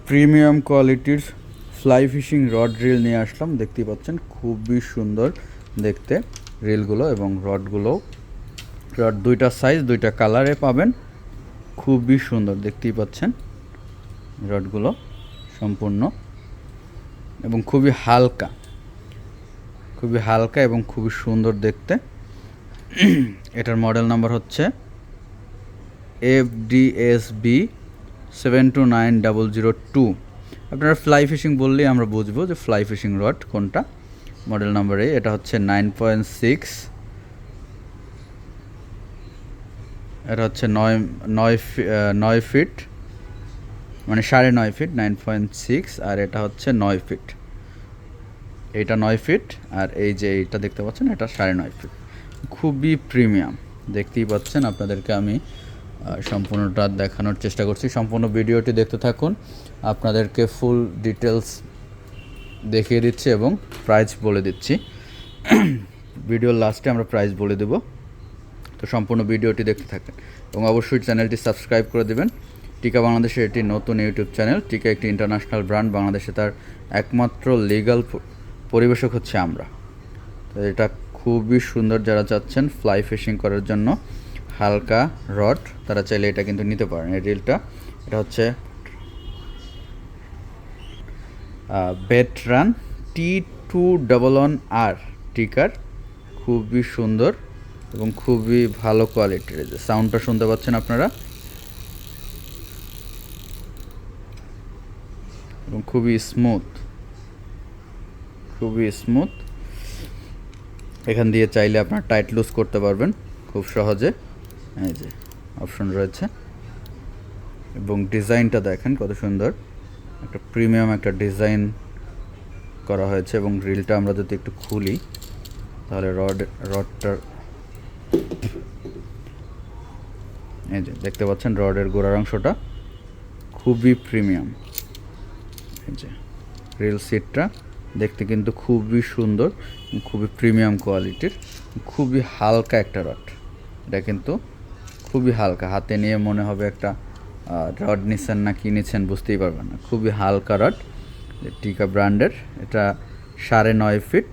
Premium কোয়ালিটির fly fishing rod reel নিয়ে আসলাম। দেখতেই পাচ্ছেন খুবই সুন্দর দেখতে রিলগুলো এবং রডগুলো। রড দুইটা সাইজ দুইটা কালারে পাবেন, খুবই সুন্দর দেখতেই পাচ্ছেন রডগুলো সম্পূর্ণ এবং খুবই হালকা এবং খুবই সুন্দর দেখতে। এটার মডেল নাম্বার হচ্ছে FDSB 729002। আপনারা ফ্লাই ফিশিং বললেই আমরা বুঝবো যে ফ্লাই ফিশিং রড কোনটা। মডেল নাম্বার এটা হচ্ছে 9.6, এটা হচ্ছে 9 ফিট, মানে 9.5 ফিট, 9.6, আর এটা হচ্ছে 9 ফিট। এইটা 9 ফিট আর এই যে এইটা দেখতে পাচ্ছেন এটা 9.5 ফিট। খুবই প্রিমিয়াম দেখতেই পাচ্ছেন। আপনাদেরকে আমি সম্পূর্ণটা দেখানোর চেষ্টা করছি। সম্পূর্ণ ভিডিওটি দেখতে থাকুন, আপনাদেরকে ফুল ডিটেলস দেখিয়ে দিচ্ছি এবং প্রাইস বলে দিচ্ছি। ভিডিওর লাস্টে আমরা প্রাইস বলে দেব, তো সম্পূর্ণ ভিডিওটি দেখতে থাকেন এবং অবশ্যই চ্যানেলটি সাবস্ক্রাইব করে দেবেন। টিকা বাংলাদেশের এটি নতুন ইউটিউব চ্যানেল। টিকা একটি ইন্টারন্যাশনাল ব্র্যান্ড, বাংলাদেশে তার একমাত্র লিগ্যাল পরিবেশক হচ্ছে আমরা। তো এটা খুবই সুন্দর, যারা চাচ্ছেন ফ্লাই ফিশিং করার জন্য হালকা রড তারা চাইলে এটা কিন্তু নিতে পারেন। এই রিলটা এটা হচ্ছে বেটরান T211R টিকার, খুবই সুন্দর এবং খুবই ভালো কোয়ালিটির। যে সাউন্ডটা শুনতে পাচ্ছেন আপনারা, এবং খুবই স্মুথ। এখান দিয়ে চাইলে আপনার টাইট লুজ করতে পারবেন খুব সহজে। এই যে অপশন রয়েছে এবং ডিজাইনটা দেখেন কত সুন্দর, একটা প্রিমিয়াম একটা ডিজাইন করা হয়েছে। এবং রিলটা আমরা যদি একটু খুলি তাহলে রডটার এই যে দেখতে পাচ্ছেন রডের গোড়ার অংশটা খুবই প্রিমিয়াম। এই যে রিল সিটটা দেখতে কিন্তু খুবই সুন্দর, খুবই প্রিমিয়াম কোয়ালিটির, খুবই হালকা একটা রড। এটা কিন্তু খুবই হালকা, হাতে নিয়ে মনে হবে একটা রড নিচ্ছেন না কি নিচ্ছেন বুঝতেই পারবেন না। খুবই হালকা রড, টিকা ব্র্যান্ডের। এটা 9.5 ফিট।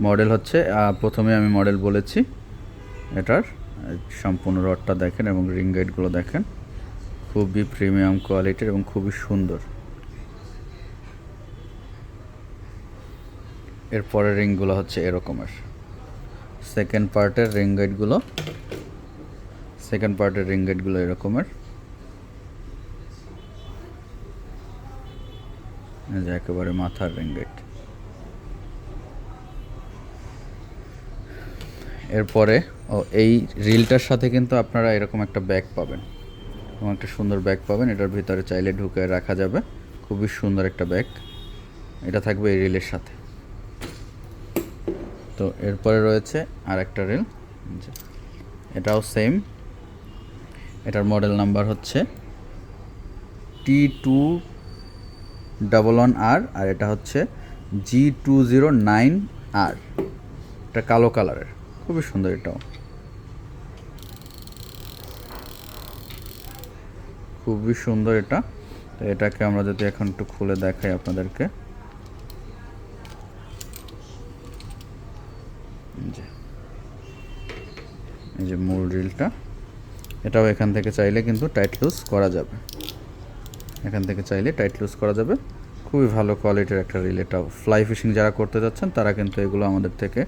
মডেল হচ্ছে প্রথমে আমি মডেল বলেছি। এটার সম্পূর্ণ রডটা দেখেন এবং রিং গাইডগুলো দেখেন, খুবই প্রিমিয়াম কোয়ালিটির এবং খুবই সুন্দর। এরপরের রিংগুলো হচ্ছে এরকমের। সেকেন্ড পার্টের রিং গাইডগুলো এরকমের। এই যে একেবারে মাথার রিং গাইড। এরপরে এই রিলটার সাথে কিন্তু আপনারা এরকম একটা ব্যাগ পাবেন এবং একটা সুন্দর ব্যাগ পাবেন। এটার ভিতরে চাইলে ঢুকে রাখা যাবে, খুবই সুন্দর একটা ব্যাগ। এটা থাকবে এই রিলের সাথে। তো এরপরে রয়েছে আর একটা রিল, এটাও সেম। এটার মডেল নাম্বার হচ্ছে T211R আর এটা হচ্ছে G209R। এটা কালো কালারের, খুবই সুন্দর। এটাও খুবই সুন্দর এটা। তো এটাকে আমরা যদি এখন একটু খুলে দেখাই আপনাদেরকে, এই যে মূল রিলটা। এটাও এখান থেকে চাইলে কিন্তু টাইট লুজ করা যাবে। খুবই ভালো কোয়ালিটির একটা রিল। এটাও ফ্লাই ফিশিং যারা করতে যাচ্ছেন তারা কিন্তু এগুলো আমাদের থেকে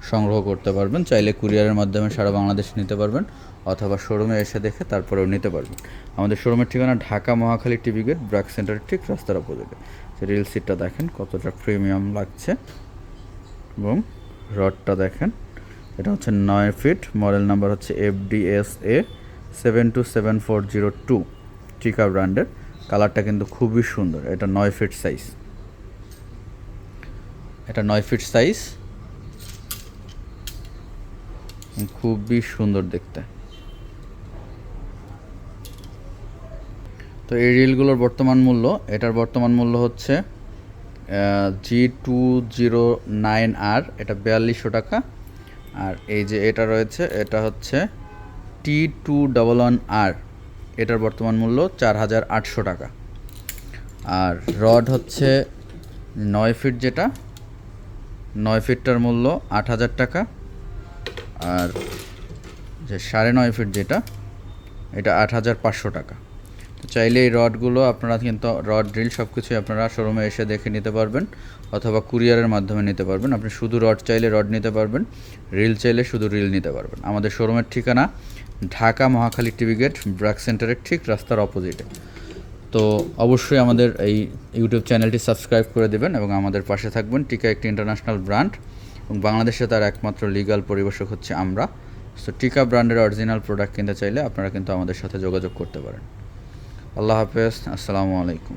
সংগ্রহ করতে পারবেন। চাইলে কুরিয়ারের মাধ্যমে সারা বাংলাদেশে নিতে পারবেন অথবা শোরুমে এসে দেখে তারপরেও নিতে পারবেন। আমাদের শোরুমের ঠিকানা ঢাকা মহাখালী টিভি গেট, ব্র্যাক সেন্টারের ঠিক রাস্তার অপোজিটে। রিল সিটটা দেখেন কতটা প্রিমিয়াম লাগছে এবং রডটা দেখেন। এটা হচ্ছে 9 ফিট। মডেল নাম্বার হচ্ছে FDSA 727402 টিকা ব্র্যান্ডের। কালারটা কিন্তু খুবই সুন্দর। এটা 9 ফিট সাইজ। খুবই সুন্দর দেখতে। তো এই রিলগুলোর এটার বর্তমান মূল্য হচ্ছে G209R, এটা 4200 টাকা। আর এই যে এটা রয়েছে এটা হচ্ছে T211R, এটার বর্তমান মূল্য 4,800 টাকা। আর রড হচ্ছে 9 ফিট, যেটা 9 ফিটটার মূল্য 8,000 টাকা। আর যে 9.5 ফিট যেটা, এটা 8,500 টাকা। তো চাইলে এই রডগুলো আপনারা কিন্তু রড ড্রিল সব কিছুই আপনারা শোরুমে এসে দেখে নিতে পারবেন, অথবা কুরিয়ারের মাধ্যমে নিতে পারবেন। আপনি শুধু রড চাইলে রড নিতে পারবেন, রিল চাইলে শুধু রিল নিতে পারবেন। আমাদের শোরুমের ঠিকানা ঢাকা মহাখালী টিভি গেট ব্র্যাক সেন্টারের ঠিক রাস্তার অপোজিটে। তো অবশ্যই আমাদের এই ইউটিউব চ্যানেলটি সাবস্ক্রাইব করে দেবেন এবং আমাদের পাশে থাকবেন। টিকা একটি ইন্টারন্যাশনাল ব্র্যান্ড এবং বাংলাদেশে তার একমাত্র লিগ্যাল পরিবেশক হচ্ছে আমরা। সো টিকা ব্র্যান্ডের অরিজিনাল প্রোডাক্ট কিনতে চাইলে আপনারা কিন্তু আমাদের সাথে যোগাযোগ করতে পারেন। আল্লাহ হাফেজ, আসসালামু আলাইকুম।